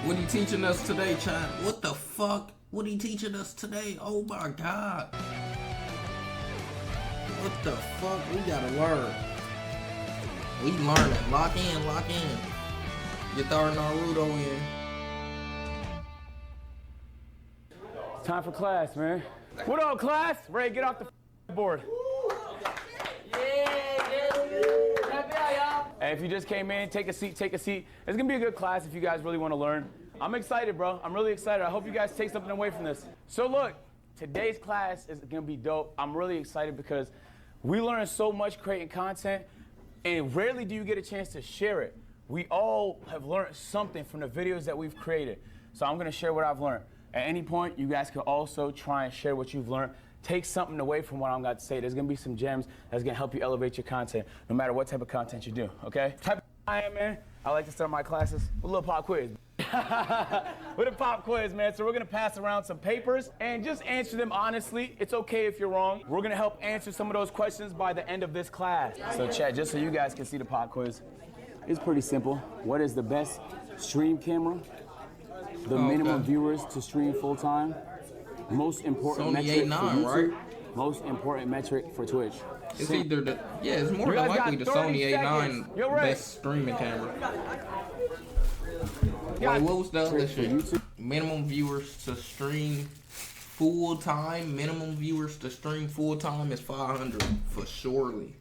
What he teaching us today, Chad? What the fuck? What he teaching us today? Oh my god. What the fuck? We gotta learn. We learning. Lock in, lock in. Get our Naruto in. Time for class, man. What up, class? Ray, get off the board. Hey, if you just came in, take a seat, take a seat. It's gonna be a good class if you guys really wanna learn. I'm excited, bro. I'm really excited. I hope you guys take something away from this. So look, today's class is gonna be dope. I'm really excited because we learn so much creating content, and rarely do you get a chance to share it. We all have learned something from the videos that we've created. So I'm gonna share what I've learned. At any point, you guys can also try and share what you've learned. Take something away from what I'm about to say. There's gonna be some gems that's gonna help you elevate your content, no matter what type of content you do, okay? Type of I am, man. I like to start my classes with a little pop quiz. With a pop quiz, man. So we're gonna pass around some papers and just answer them honestly. It's okay if you're wrong. We're gonna help answer some of those questions by the end of this class. So chat, just so you guys can see the pop quiz, it's pretty simple. What is the best stream camera? The minimum viewers to stream full time? Most important Sony metric A9, for YouTube? right? Most important metric for Twitch? It's either the, yeah, it's more than likely the Sony A9 right. best streaming camera. Wait, what was the other shit? Minimum viewers to stream full time. Minimum viewers to stream full time is 500 for surely.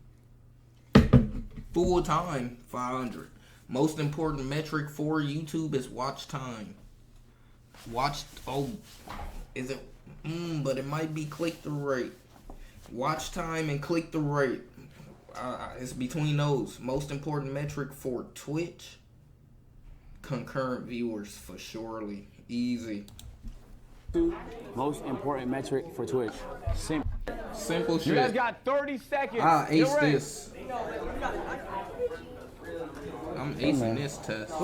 Full time 500. Most important metric for YouTube is watch time. Is it? But it might be click through rate. Watch time and click through rate. It's between those. Most important metric for Twitch. Concurrent viewers for surely. Easy. Most important metric for Twitch. Simple shit. You guys got 30 seconds. Ace this. I'm acing this test.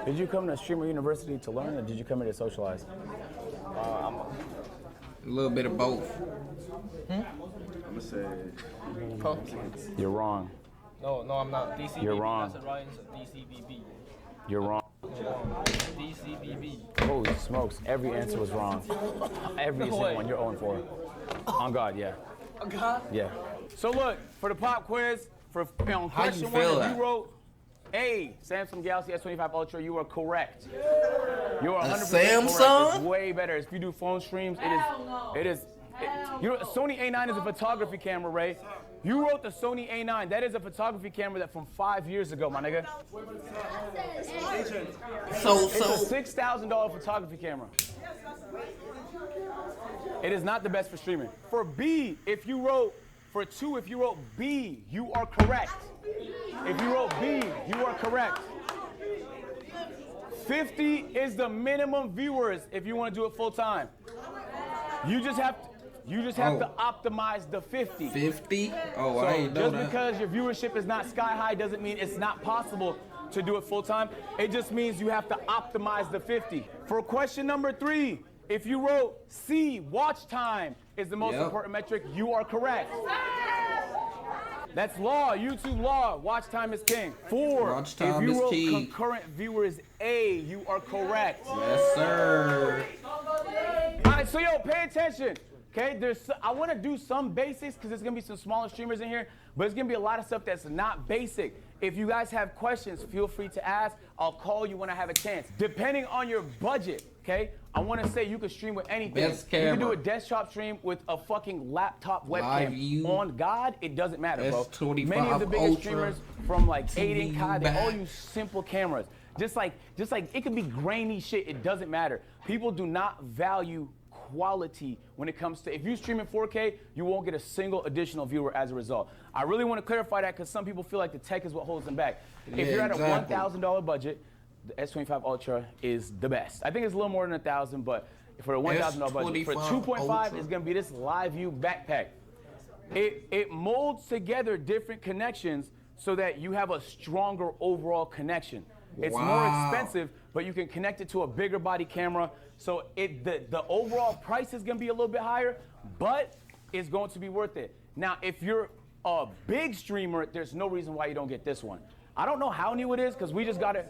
Did you come to Streamer University to learn, or did you come here to socialize? A little bit of both. I'm gonna say Pumpkins. You're wrong. No, I'm not. DCBB. You're wrong. That's Ryan's DCBB. You're wrong. DCBB. Holy smokes, every answer was wrong. Every single way. one, you're 0 4. On God, yeah. On God? Yeah. So look, for the pop quiz, for on How you question feel one, that? you wrote A, Samsung Galaxy S25 Ultra, you are correct. You are 100% Samsung? correct. It's way better. If you do phone streams, it is. Sony A9 is a photography camera, Ray. You wrote the Sony A9. That is a photography camera that from 5 years ago, my nigga. It's a $6,000 photography camera. It is not the best for streaming. For B, if you wrote B, you are correct. If you wrote B, you are correct. 50 is the minimum viewers if you want to do it full time. You just have to optimize the 50. 50? Oh, So I ain't know just that. because your viewership is not sky high doesn't mean it's not possible to do it full time. It just means you have to optimize the 50. For question number 3, if you wrote C, watch time is the most important metric, you are correct. That's law, YouTube law. Watch time is king. 4, Watch time if you is wrote key. concurrent viewers A, you are correct. Yes, sir. All right, so yo, pay attention. Okay, I want to do some basics because there's gonna be some smaller streamers in here, but it's gonna be a lot of stuff that's not basic. If you guys have questions, feel free to ask. I'll call you when I have a chance. Depending on your budget, okay? I want to say you can stream with anything. Best You can do camera. a desktop stream with a fucking laptop Live webcam. view. On God, it doesn't matter, bro. S25 Many of the biggest Ultra, streamers from like TV Aiden, Kai, they all back. use simple cameras. Just like it could be grainy shit. It doesn't matter. People do not value quality when it comes to, if you stream in 4K, you won't get a single additional viewer as a result. I really want to clarify that because some people feel like the tech is what holds them back. If you're at exactly. a $1,000 budget, the S25 Ultra is the best. I think it's a little more than 1,000, but for a $1,000 budget, for 2.5, Ultra. it's gonna be this live view backpack. It molds together different connections so that you have a stronger overall connection. It's more expensive, but you can connect it to a bigger body camera. So the overall price is gonna be a little bit higher, but it's going to be worth it. Now, if you're a big streamer, there's no reason why you don't get this one. I don't know how new it is, because we just got it.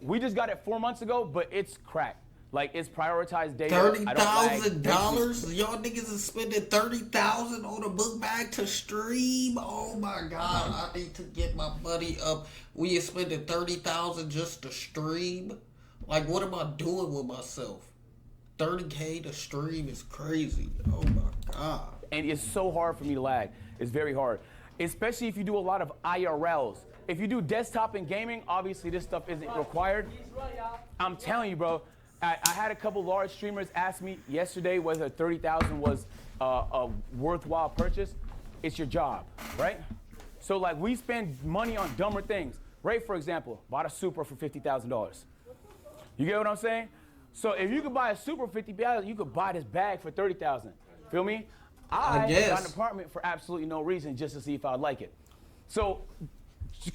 We just got it 4 months ago, but it's cracked. Like, it's prioritized data. $30,000? Y'all niggas is spending $30,000 on a book bag to stream? Oh my God, I need to get my money up. We are spending $30,000 just to stream? Like, what am I doing with myself? $30K to stream is crazy. Oh my God. And it's so hard for me to lag. It's very hard. Especially if you do a lot of IRLs. If you do desktop and gaming, obviously this stuff isn't required. I'm telling you, bro. I had a couple large streamers ask me yesterday whether 30,000 was a worthwhile purchase. It's your job, right? So like we spend money on dumber things. Ray, for example, bought a Supra for $50,000. You get what I'm saying? So if you could buy a Supra for $50,000, you could buy this bag for $30,000. Feel me? I got an apartment for absolutely no reason just to see if I'd like it. So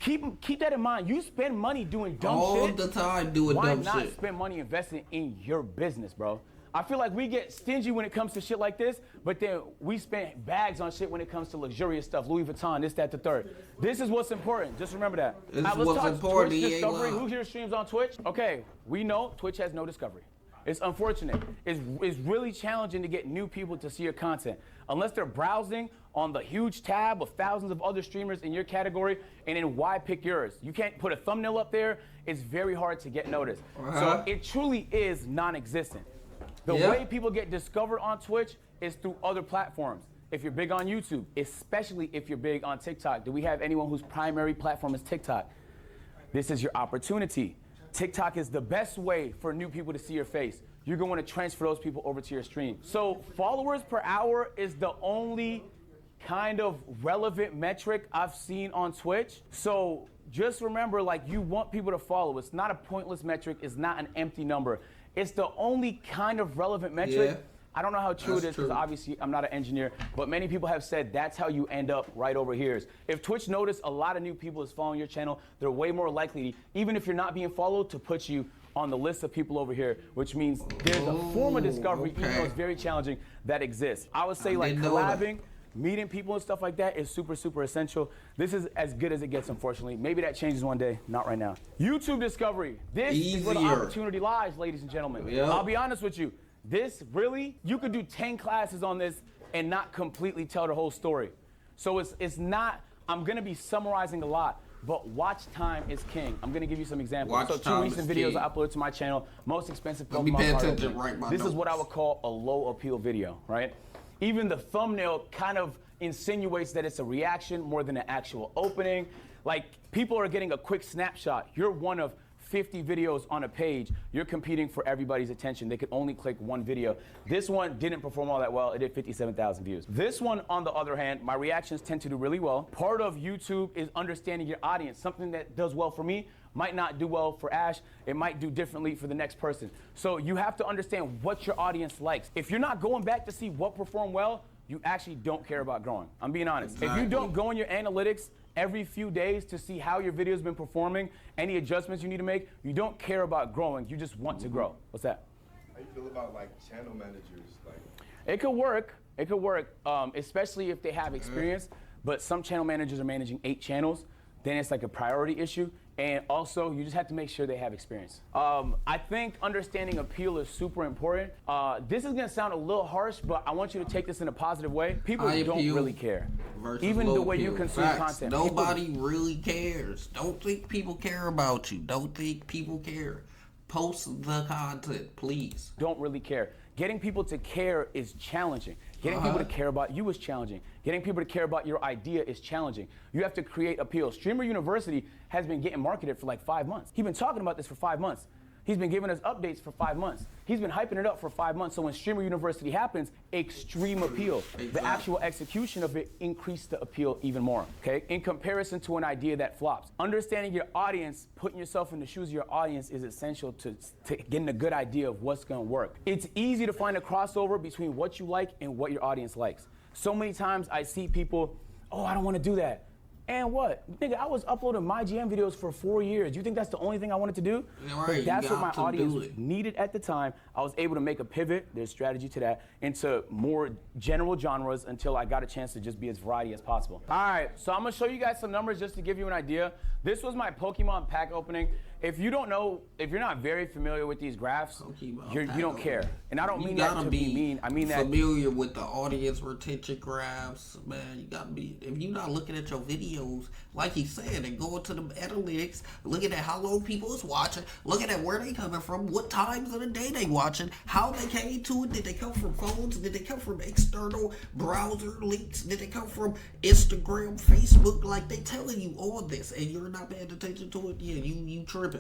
keep that in mind. You spend money doing dumb shit. All the time doing dumb shit. Why not spend money investing in your business, bro? I feel like we get stingy when it comes to shit like this, but then we spend bags on shit when it comes to luxurious stuff. Louis Vuitton, this, that, the third. This is what's important. Just remember that. This is what's important. Twitch discovery. Who here streams on Twitch? Okay, we know Twitch has no discovery. It's unfortunate. It's really challenging to get new people to see your content. Unless they're browsing on the huge tab of thousands of other streamers in your category, and then why pick yours? You can't put a thumbnail up there. It's very hard to get noticed. So it truly is non-existent. The way people get discovered on Twitch is through other platforms. If you're big on YouTube, especially if you're big on TikTok. Do we have anyone whose primary platform is TikTok? This is your opportunity. TikTok is the best way for new people to see your face. You're going to want to transfer those people over to your stream. So followers per hour is the only kind of relevant metric I've seen on Twitch. So just remember, like, you want people to follow. It's not a pointless metric. It's not an empty number. It's the only kind of relevant metric. Yeah. I don't know how true it is because obviously I'm not an engineer, but many people have said that's how you end up right over here. If Twitch noticed a lot of new people is following your channel, they're way more likely, even if you're not being followed, to put you on the list of people over here, which means there's a form of discovery, even though it's very challenging, that exists. I would say like collabing, meeting people and stuff like that is super, super essential. This is as good as it gets, unfortunately. Maybe that changes one day, not right now. YouTube discovery. This is where the opportunity lies, ladies and gentlemen. I'll be honest with you. This really, you could do 10 classes on this and not completely tell the whole story. So it's not, I'm gonna be summarizing a lot, but watch time is king. I'm gonna give you some examples. So 2 recent videos I uploaded to my channel, most expensive Pokemon card opening. This is what I would call a low appeal video, right? Even the thumbnail kind of insinuates that it's a reaction more than an actual opening. Like, people are getting a quick snapshot. You're one of 50 videos on a page. You're competing for everybody's attention. They could only click one video. This one didn't perform all that well. It did 57,000 views. This one, on the other hand, my reactions tend to do really well. Part of YouTube is understanding your audience. Something that does well for me might not do well for Ash. It might do differently for the next person. So you have to understand what your audience likes. If you're not going back to see what performed well, you actually don't care about growing. I'm being honest. Exactly. If you don't go in your analytics every few days to see how your video's been performing, any adjustments you need to make, you don't care about growing, you just want to grow. What's that? How you feel about like channel managers? Like, it could work, especially if they have experience, but some channel managers are managing 8 channels, then it's like a priority issue. And also, you just have to make sure they have experience. I think understanding appeal is super important. This is gonna sound a little harsh, but I want you to take this in a positive way. People don't really care. Even the way you consume content. Nobody really cares. Don't think people care about you. Don't think people care. Post the content, please. Don't really care. Getting people to care is challenging. Getting people to care about you is challenging. Getting people to care about your idea is challenging. You have to create appeal. Streamer University has been getting marketed for like 5 months. He's been talking about this for 5 months. He's been giving us updates for 5 months. He's been hyping it up for 5 months. So when Streamer University happens, extreme appeal. Exactly. The actual execution of it increased the appeal even more, okay? In comparison to an idea that flops. Understanding your audience, putting yourself in the shoes of your audience is essential to getting a good idea of what's gonna work. It's easy to find a crossover between what you like and what your audience likes. So many times I see people, oh, I don't wanna do that. And what? Nigga, I was uploading my GM videos for 4 years. You think that's the only thing I wanted to do? Right, but that's what my audience needed at the time. I was able to make a pivot, there's strategy to that, into more general genres until I got a chance to just be as variety as possible. All right, so I'm gonna show you guys some numbers just to give you an idea. This was my Pokemon pack opening. if you don't know, if you're not very familiar with these graphs, you don't care. And I don't mean that to be mean. I mean that familiar with the audience retention graphs, man. You gotta be. If you're not looking at your videos, like he said, and going to the analytics, looking at how long people is watching, looking at where they coming from, what times of the day they watching, how they came to it. Did they come from phones? Did they come from external browser links? Did they come from Instagram, Facebook? Like they telling you all this, and you're not paying attention to it. Yeah, you tripping.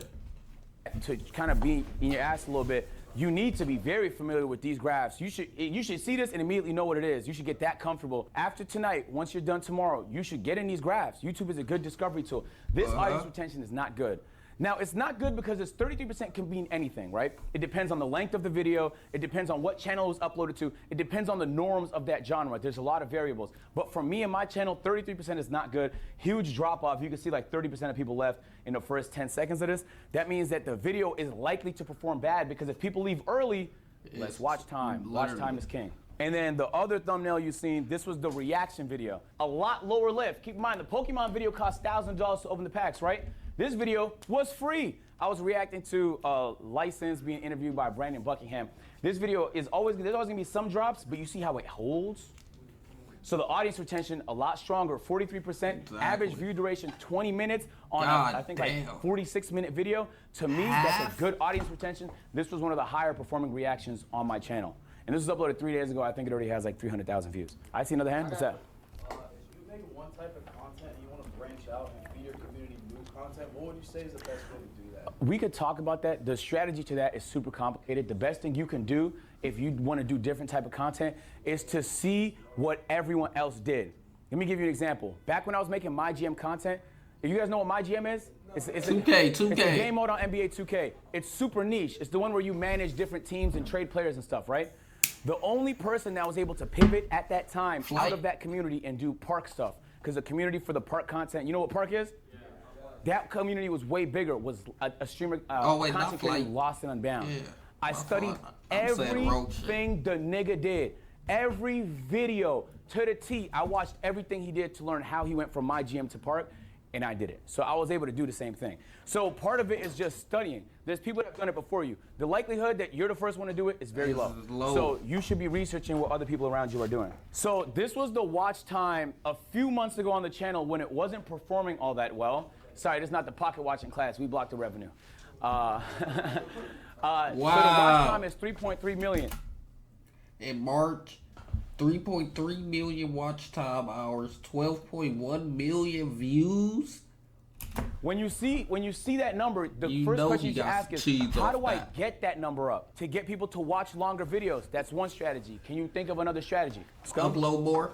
To kind of be in your ass a little bit, you need to be very familiar with these graphs. You should see this and immediately know what it is. You should get that comfortable. After tonight, once you're done tomorrow, you should get in these graphs. YouTube is a good discovery tool. This audience retention is not good. Now, it's not good because it's 33% can mean anything, right? It depends on the length of the video. It depends on what channel it was uploaded to. It depends on the norms of that genre. There's a lot of variables. But for me and my channel, 33% is not good. Huge drop off. You can see like 30% of people left in the first 10 seconds of this. That means that the video is likely to perform bad because if people leave early, less watch time. Watch time is king. And then the other thumbnail you've seen, this was the reaction video. A lot lower lift. Keep in mind, the Pokemon video cost $1,000 to open the packs, right? This video was free. I was reacting to a license being interviewed by Brandon Buckingham. This video is there's always gonna be some drops, but you see how it holds? So the audience retention, a lot stronger, 43%. Exactly. Average view duration, 20 minutes on I think like 46-minute video. To me, that's a good audience retention. This was one of the higher performing reactions on my channel. And this was uploaded 3 days ago. I think it already has like 300,000 views. I see another hand, what's that? If you make one type of content and you want to branch out and feed your community new content, what would you say is the best way to do that? We could talk about that. The strategy to that is super complicated. The best thing you can do if you want to do different type of content is to see what everyone else did. Let me give you an example. Back when I was making my GM content, if you guys know what my GM is? It's 2K. It's a game mode on NBA 2K. It's super niche. It's the one where you manage different teams and trade players and stuff, right? The only person that was able to pivot at that time out of that community and do park stuff, because the community for the park content, you know what park is? Yeah. That community was way bigger, was a streamer, content creator Lost and Unbound. Yeah. I studied everything the nigga did. Every video to the T. I watched everything he did to learn how he went from my GM to park, and I did it. So I was able to do the same thing. So part of it is just studying. There's people that have done it before you. The likelihood that you're the first one to do it is very low. So you should be researching what other people around you are doing. So this was the watch time a few months ago on the channel when it wasn't performing all that well. Sorry, this is not the pocket watching class. We blocked the revenue. Wow. So the watch time is 3.3 million. In March, 3.3 million watch time hours, 12.1 million views. When you see that number, the first question you should ask is, how do I get that number up? To get people to watch longer videos. That's one strategy. Can you think of another strategy? Upload more.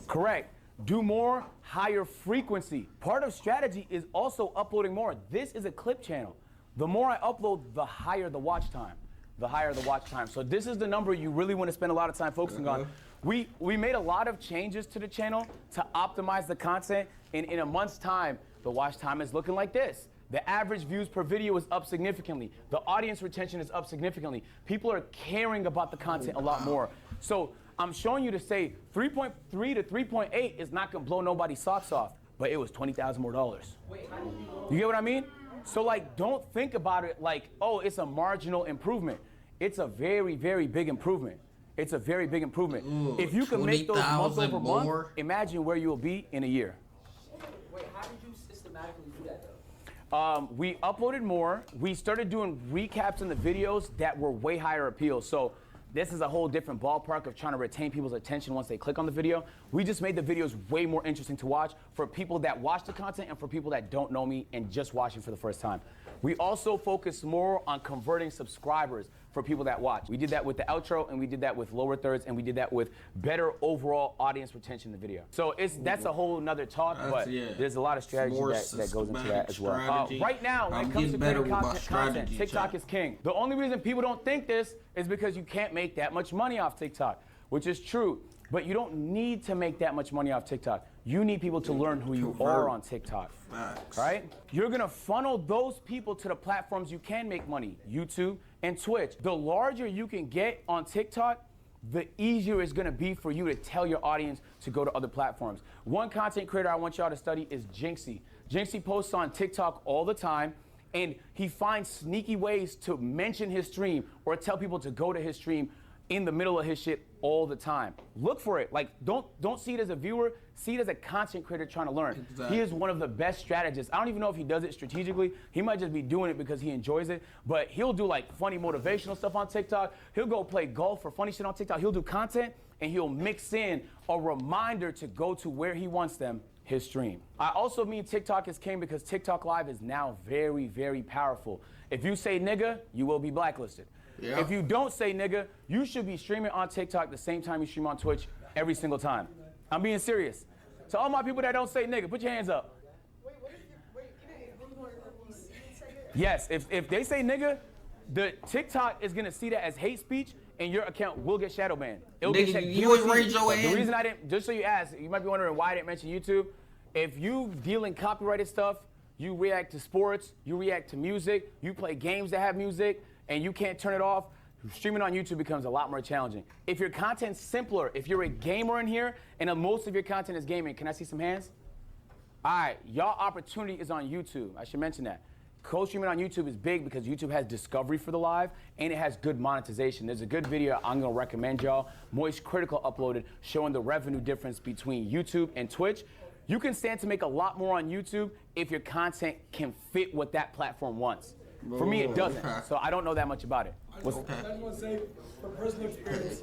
Correct. Do more, higher frequency. Part of strategy is also uploading more. This is a clip channel. The more I upload, the higher the watch time. The higher the watch time. So this is the number you really want to spend a lot of time focusing on. We made a lot of changes to the channel to optimize the content, and in a month's time, the watch time is looking like this. The average views per video is up significantly. The audience retention is up significantly. People are caring about the content a lot more. So I'm showing you to say 3.3 to 3.8 is not gonna blow nobody's socks off, but it was $20,000 more. You get what I mean? So like, don't think about it like, oh, it's a marginal improvement. It's a very, very big improvement. It's a very big improvement. Ooh, if you can make those month over month, imagine where you will be in a year. Wait, how did you systematically do that though? We uploaded more. We started doing recaps in the videos that were way higher appeal. So this is a whole different ballpark of trying to retain people's attention once they click on the video. We just made the videos way more interesting to watch for people that watch the content and for people that don't know me and just watching for the first time. We also focus more on converting subscribers for people that watch. We did that with the outro, and we did that with lower thirds, and we did that with better overall audience retention in the video. So that's a whole nother talk, but there's a lot of strategy that goes into that as well. Right now, when it comes to creating content, TikTok is king. The only reason people don't think this is because you can't make that much money off TikTok, which is true. But you don't need to make that much money off TikTok. You need people to learn who you are on TikTok, right? You're gonna funnel those people to the platforms you can make money, YouTube and Twitch. The larger you can get on TikTok, the easier it's gonna be for you to tell your audience to go to other platforms. One content creator I want y'all to study is Jinxie. Jinxie posts on TikTok all the time, and he finds sneaky ways to mention his stream or tell people to go to his stream in the middle of his shit all the time. Look for it. Like, don't see it as a viewer, see it as a content creator trying to learn. Exactly. He is one of the best strategists. I don't even know if he does it strategically. He might just be doing it because he enjoys it, but he'll do like funny motivational stuff on TikTok. He'll go play golf or funny shit on TikTok. He'll do content and he'll mix in a reminder to go to where he wants them, his stream. I also mean TikTok is king because TikTok Live is now very, very powerful. If you say nigga, you will be blacklisted. Yeah. If you don't say nigga, you should be streaming on TikTok the same time you stream on Twitch every single time. I'm being serious. To all my people that don't say nigga, put your hands up. Yes, if they say nigga, the TikTok is gonna see that as hate speech and your account will get shadow banned. It'll Nigga, get checked. you always raise your The hand. reason I didn't, just so you ask, you might be wondering why I didn't mention YouTube. If you deal in copyrighted stuff, you react to sports, you react to music, you play games that have music, and you can't turn it off, streaming on YouTube becomes a lot more challenging. If your content's simpler, if you're a gamer in here, and most of your content is gaming, can I see some hands? All right, y'all opportunity is on YouTube. I should mention that. Co-streaming on YouTube is big because YouTube has discovery for the live, and it has good monetization. There's a good video I'm gonna recommend y'all. Moist Critical uploaded showing the revenue difference between YouTube and Twitch. You can stand to make a lot more on YouTube if your content can fit what that platform wants. For me, it doesn't, so I don't know that much about it. I just want to say, from personal experience,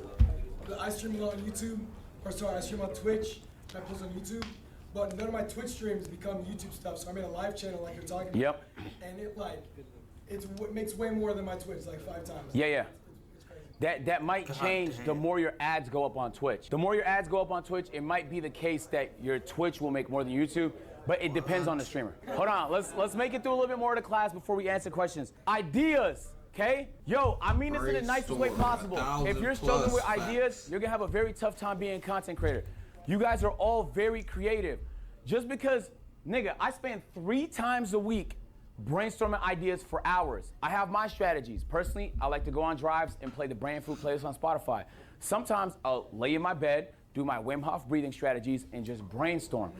that I stream a lot on YouTube, I stream on Twitch, and I post on YouTube, but none of my Twitch streams become YouTube stuff, so I made a live channel like you're talking about. Yep. And it makes way more than my Twitch, like 5 times. Yeah. It's crazy. That might change the more your ads go up on Twitch. The more your ads go up on Twitch, it might be the case that your Twitch will make more than YouTube, but it depends on the streamer. Hold on, let's make it through a little bit more of the class before we answer questions. Ideas, okay? Yo, I mean this in the nicest way possible. If you're struggling with ideas, you're gonna have a very tough time being a content creator. You guys are all very creative. Just because, nigga, I spend 3 times a week brainstorming ideas for hours. I have my strategies. Personally, I like to go on drives and play the Brand Food playlist on Spotify. Sometimes I'll lay in my bed, do my Wim Hof breathing strategies, and just brainstorm.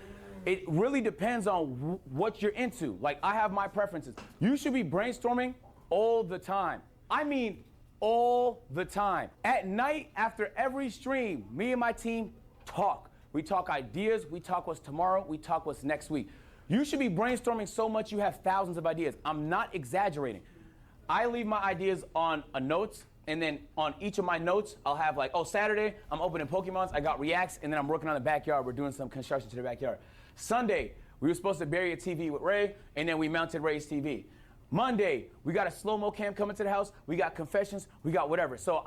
It really depends on what you're into. Like, I have my preferences. You should be brainstorming all the time. I mean, all the time. At night, after every stream, me and my team talk. We talk ideas, we talk what's tomorrow, we talk what's next week. You should be brainstorming so much you have thousands of ideas. I'm not exaggerating. I leave my ideas on a notes, and then on each of my notes, I'll have like, oh, Saturday, I'm opening Pokemons, I got reacts, and then I'm working on the backyard. We're doing some construction to the backyard. Sunday, we were supposed to bury a TV with Ray, and then we mounted Ray's TV. Monday, we got a slow-mo cam coming to the house, we got confessions, we got whatever. So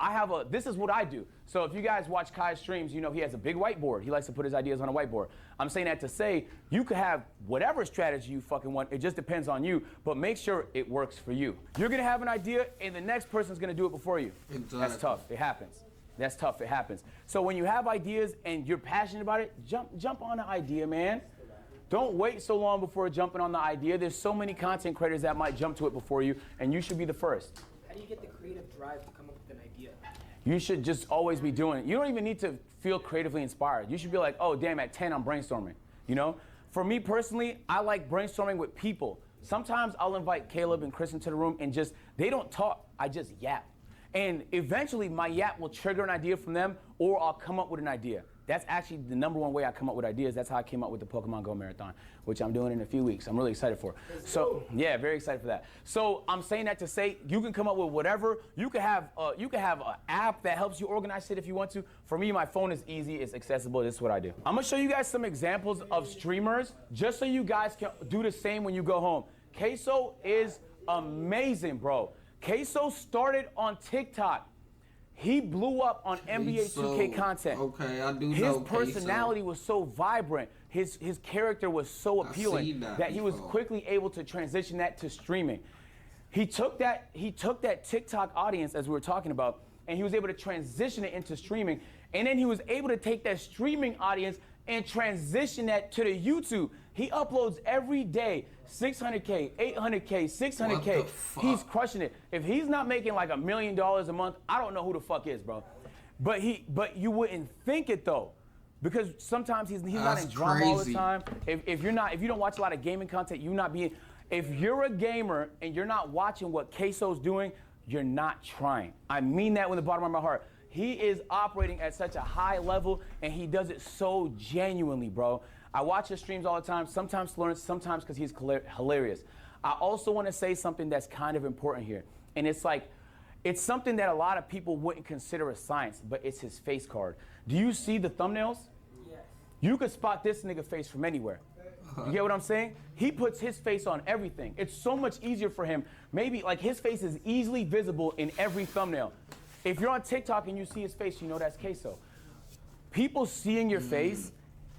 this is what I do. So if you guys watch Kai's streams, you know he has a big whiteboard. He likes to put his ideas on a whiteboard. I'm saying that to say, you could have whatever strategy you fucking want, it just depends on you, but make sure it works for you. You're gonna have an idea, and the next person's gonna do it before you. Exactly. That's tough, it happens. That's tough, it happens. So when you have ideas and you're passionate about it, jump on the idea, man. Don't wait so long before jumping on the idea. There's so many content creators that might jump to it before you, and you should be the first. How do you get the creative drive to come up with an idea? You should just always be doing it. You don't even need to feel creatively inspired. You should be like, oh, damn, at 10, I'm brainstorming, you know? For me personally, I like brainstorming with people. Sometimes I'll invite Caleb and Chris into the room and they don't talk, I just yap. And eventually my yap will trigger an idea from them, or I'll come up with an idea. That's actually the #1 way I come up with ideas. That's how I came up with the Pokemon Go Marathon, which I'm doing in a few weeks. I'm really excited for. So yeah, very excited for that. So I'm saying that to say you can come up with whatever. You can have an app that helps you organize shit if you want to. For me, my phone is easy, it's accessible. This is what I do. I'm gonna show you guys some examples of streamers, just so you guys can do the same when you go home. Queso is amazing, bro. Queso started on TikTok. He blew up on NBA 2K content. Okay, I do know His personality was so vibrant. His character was so appealing that he was quickly able to transition that to streaming. He took that TikTok audience, as we were talking about, and he was able to transition it into streaming. And then he was able to take that streaming audience and transition that to the YouTube. He uploads every day, 600K, 800K, 600K. He's crushing it. If he's not making like $1 million a month, I don't know who the fuck is, bro. But you wouldn't think it though. Because sometimes he's not That's in drama all the crazy. time. If you don't watch a lot of gaming content, if you're a gamer and you're not watching what Queso's doing, you're not trying. I mean that with the bottom of my heart. He is operating at such a high level and he does it so genuinely, bro. I watch his streams all the time, sometimes to learn, sometimes because he's hilarious. I also want to say something that's kind of important here. And it's like, it's something that a lot of people wouldn't consider a science, but it's his face card. Do you see the thumbnails? Yes. You could spot this nigga face from anywhere. You get what I'm saying? He puts his face on everything. It's so much easier for him. Maybe like his face is easily visible in every thumbnail. If you're on TikTok and you see his face, you know that's Queso. People seeing your face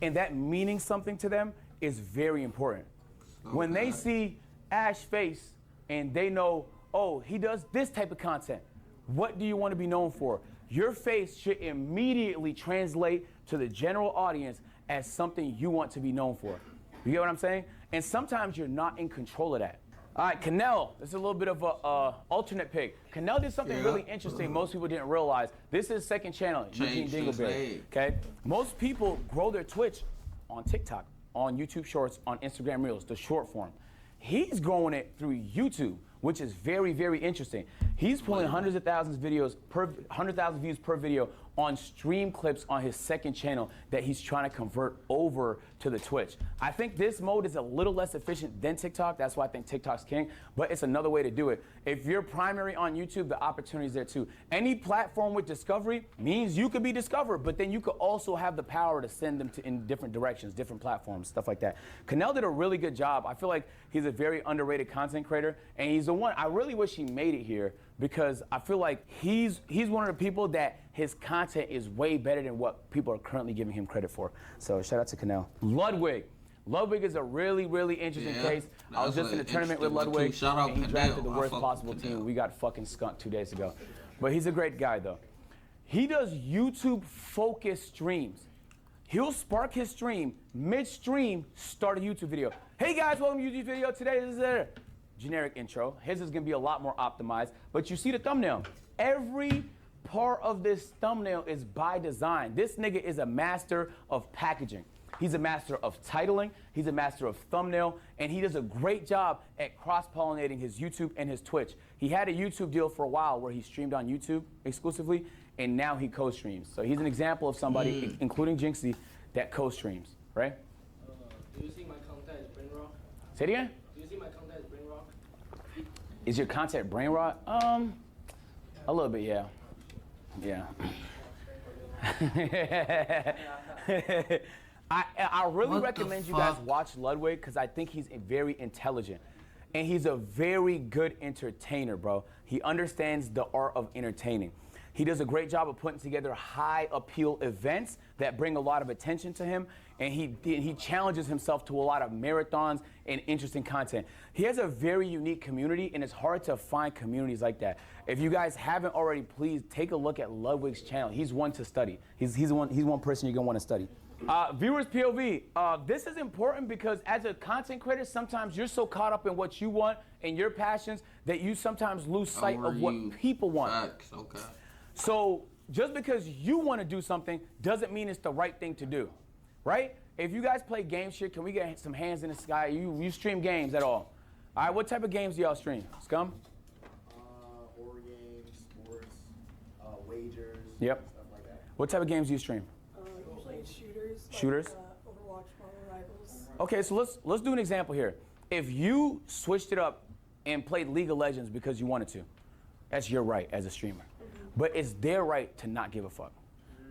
and that meaning something to them is very important. When they see Ash's face and they know, oh, he does this type of content, what do you want to be known for? Your face should immediately translate to the general audience as something you want to be known for. You get what I'm saying? And sometimes you're not in control of that. All right, Canel, this is a little bit of a alternate pick. Canel did something really interesting most people didn't realize. This is his second channel, Eugene Change his Dingleberry, name. okay? Most people grow their Twitch on TikTok, on YouTube Shorts, on Instagram Reels, the short form. He's growing it through YouTube, which is very, very interesting. He's pulling hundreds of thousands of videos per 100,000 views per video on stream clips on his second channel that he's trying to convert over to the Twitch. I think this mode is a little less efficient than TikTok. That's why I think TikTok's king, but it's another way to do it. If you're primary on YouTube, the opportunity's there too. Any platform with discovery means you could be discovered, but then you could also have the power to send them in different directions, different platforms, stuff like that. Canel did a really good job. I feel like he's a very underrated content creator, and he's the one, I really wish he made it here because I feel like he's one of the people that his content is way better than what people are currently giving him credit for. So shout out to Canel. Ludwig. Ludwig is a really, really interesting case. I was just in a tournament with Ludwig, and he drafted the worst possible team. We got fucking skunked 2 days ago. But he's a great guy, though. He does YouTube-focused streams. He'll spark his stream, mid-stream, start a YouTube video. Hey guys, welcome to YouTube video. Today this is a generic intro. His is gonna be a lot more optimized, but you see the thumbnail. Every part of this thumbnail is by design. This nigga is a master of packaging. He's a master of titling, he's a master of thumbnail, and he does a great job at cross-pollinating his YouTube and his Twitch. He had a YouTube deal for a while where he streamed on YouTube exclusively, and now he co-streams. So he's an example of somebody, including Jinxie, that co-streams, right? Do you see my content as brain rot? Say it again? Do you see my content as brain rot? Is your content brain rot? A little bit, yeah. Yeah. I really What the recommend you guys fuck? watch Ludwig because I think he's very intelligent. And he's a very good entertainer, bro. He understands the art of entertaining. He does a great job of putting together high appeal events that bring a lot of attention to him. And he challenges himself to a lot of marathons and interesting content. He has a very unique community, and it's hard to find communities like that. If you guys haven't already, please take a look at Ludwig's channel. He's one to study. He's one person you're gonna want to study. Viewers POV, this is important because as a content creator, sometimes you're so caught up in what you want and your passions that you sometimes lose sight of what people want. Facts, okay. So just because you want to do something doesn't mean it's the right thing to do, right? If you guys play game shit, can we get some hands in the sky? You stream games at all? All right, what type of games do y'all stream? Scum? Horror games, sports, wagers, Yep. stuff like that. What type of games do you stream? Usually shooters. Shooters? Like, Overwatch, Marvel Rivals. Okay, so let's do an example here. If you switched it up and played League of Legends because you wanted to, that's your right as a streamer. But it's their right to not give a fuck.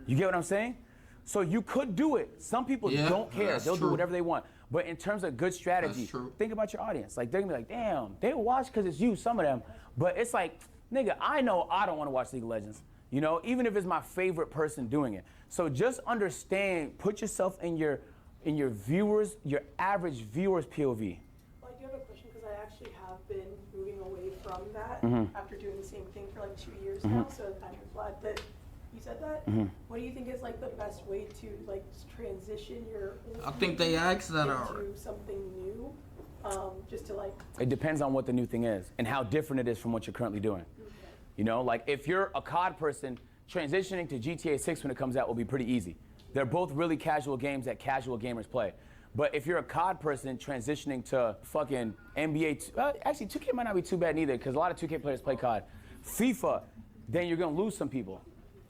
You get what I'm saying? So you could do it. Some people don't care. that's They'll true. do whatever they want. But in terms of good strategy, That's true. think about your audience. Like they're gonna be like, damn, they watch because it's you, some of them. But it's like, nigga, I know I don't want to watch League of Legends. You know, even if it's my favorite person doing it. So just understand, put yourself in your viewers, your average viewer's POV. Well, I do have a question because I actually have been moving away from that after doing the same thing for like 2 years now. So I'm glad that you said that. What do you think is like the best way to like transition your old I think they asked that into already. something new? Just to like. It depends on what the new thing is and how different it is from what you're currently doing. You know, like if you're a COD person, transitioning to GTA 6 when it comes out will be pretty easy. They're both really casual games that casual gamers play. But if you're a COD person transitioning to fucking NBA, actually 2K might not be too bad neither, because a lot of 2K players play COD. FIFA, then you're gonna lose some people.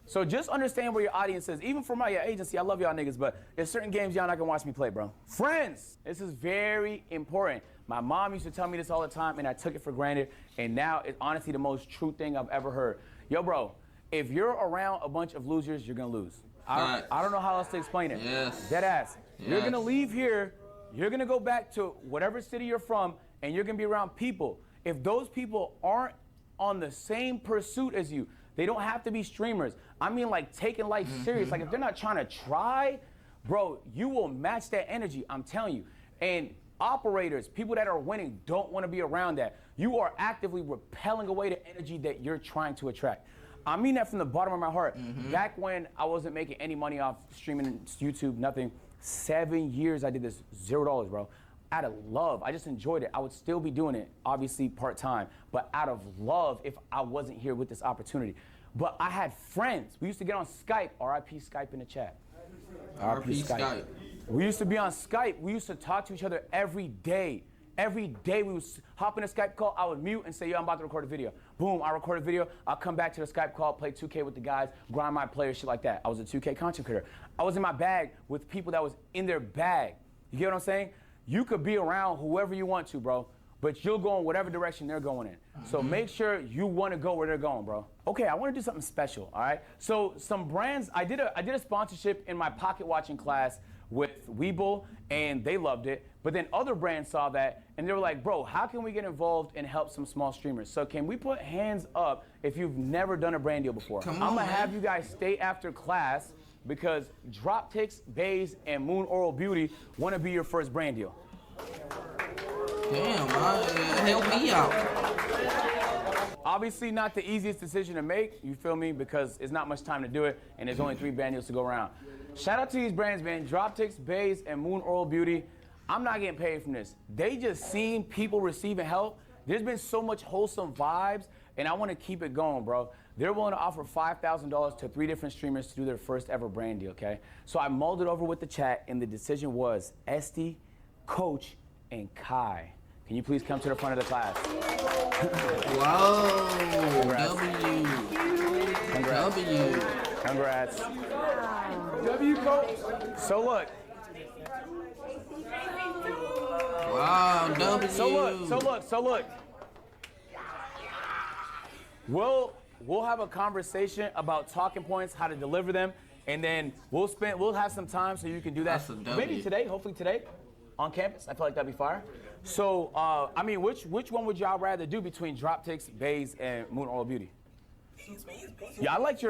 So just understand where your audience is. Even for my agency, I love y'all niggas, but there's certain games y'all not gonna watch me play, bro. Friends, this is very important. My mom used to tell me this all the time, and I took it for granted, and now it's honestly the most true thing I've ever heard. Yo, bro, if you're around a bunch of losers, you're gonna lose. I don't know how else to explain it. Yes. Dead ass. Yes. You're gonna leave here, you're gonna go back to whatever city you're from, and you're gonna be around people. If those people aren't on the same pursuit as you, they don't have to be streamers. I mean, like, taking life serious. Like, if they're not trying to try, bro, you will match that energy, I'm telling you. And operators, people that are winning, don't want to be around that. You are actively repelling away the energy that you're trying to attract. I mean that from the bottom of my heart. Back when I wasn't making any money off streaming YouTube, nothing, 7 years I did this, $0, bro. Out of love, I just enjoyed it. I would still be doing it, obviously part-time, but out of love if I wasn't here with this opportunity. But I had friends. We used to get on Skype, RIP Skype in the chat. RIP Skype. We used to be on Skype. We used to talk to each other every day. Every day we would hop in a Skype call, I would mute and say, yo, I'm about to record a video. Boom, I record a video, I'll come back to the Skype call, play 2K with the guys, grind my players, shit like that. I was a 2K content creator. I was in my bag with people that was in their bag. You get what I'm saying? You could be around whoever you want to, bro, but you'll go in whatever direction they're going in. So make sure you want to go where they're going, bro. Okay, I want to do something special, all right? So some brands, I did a sponsorship in my pocket watching class with Weeble, and they loved it. But then other brands saw that, and they were like, bro, how can we get involved and help some small streamers? So can we put hands up if you've never done a brand deal before? I'm gonna have you guys stay after class because Droptics, Bays, and Moon Oral Beauty want to be your first brand deal. Damn, help me out. Obviously not the easiest decision to make, you feel me? Because it's not much time to do it, and there's only 3 brand deals to go around. Shout out to these brands, man. Droptics, Bays, and Moon Oral Beauty. I'm not getting paid from this. They just seen people receiving help. There's been so much wholesome vibes, and I want to keep it going, bro. They're willing to offer $5,000 to 3 different streamers to do their first ever brand deal, okay? So I mulled it over with the chat, and the decision was Esty, Coach, and Kai. Can you please come to the front of the class? Whoa, Congrats. W. Congrats. W. Congrats. W, Coach. So look. Wow, W. So look. We'll have a conversation about talking points, how to deliver them, and then we'll have some time so you can do that. That's a W. Maybe today, hopefully today, on campus. I feel like that'd be fire. So, I mean, which one would y'all rather do between Droptics, Bays, and Moon Oral Beauty? Yeah, I like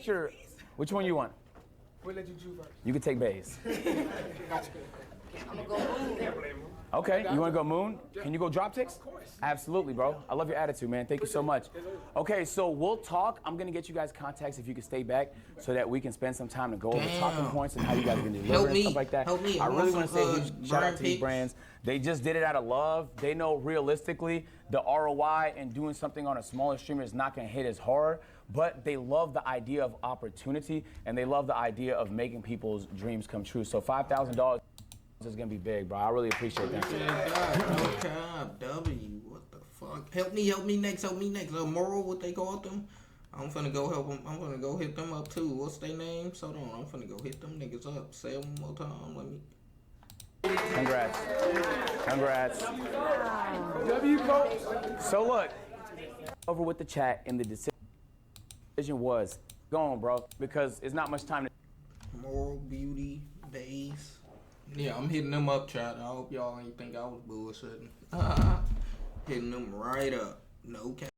your. Which one you want? We'll let you choose first. You can take Bays. Okay, you want to go Moon? Can you go Droptics? Of course. Absolutely, bro. I love your attitude, man. Thank you so much. Okay, so we'll talk. I'm going to get you guys contacts if you can stay back so that we can spend some time to go over talking points and how you guys are going to deliver and stuff like that. Help me. I really want to say a huge shout out to these picks. brands. They just did it out of love. They know realistically the ROI and doing something on a smaller streamer is not going to hit as hard, but they love the idea of opportunity and they love the idea of making people's dreams come true. So $5,000 is gonna be big, bro. I really appreciate that. No cap, W. What the fuck? Help me next. Moral, what they call them? I'm finna go help them. I'm finna go hit them up too. What's their names? Hold on. I'm finna go hit them niggas up. Say it one more time. Let me. Congrats. W, Coach. So look, over with the chat, and the decision was go on, bro, because it's not much time to. Moral, Beauty, Base. Yeah, I'm hitting them up, chat. I hope y'all ain't think I was bullshitting. Hitting them right up. No cap.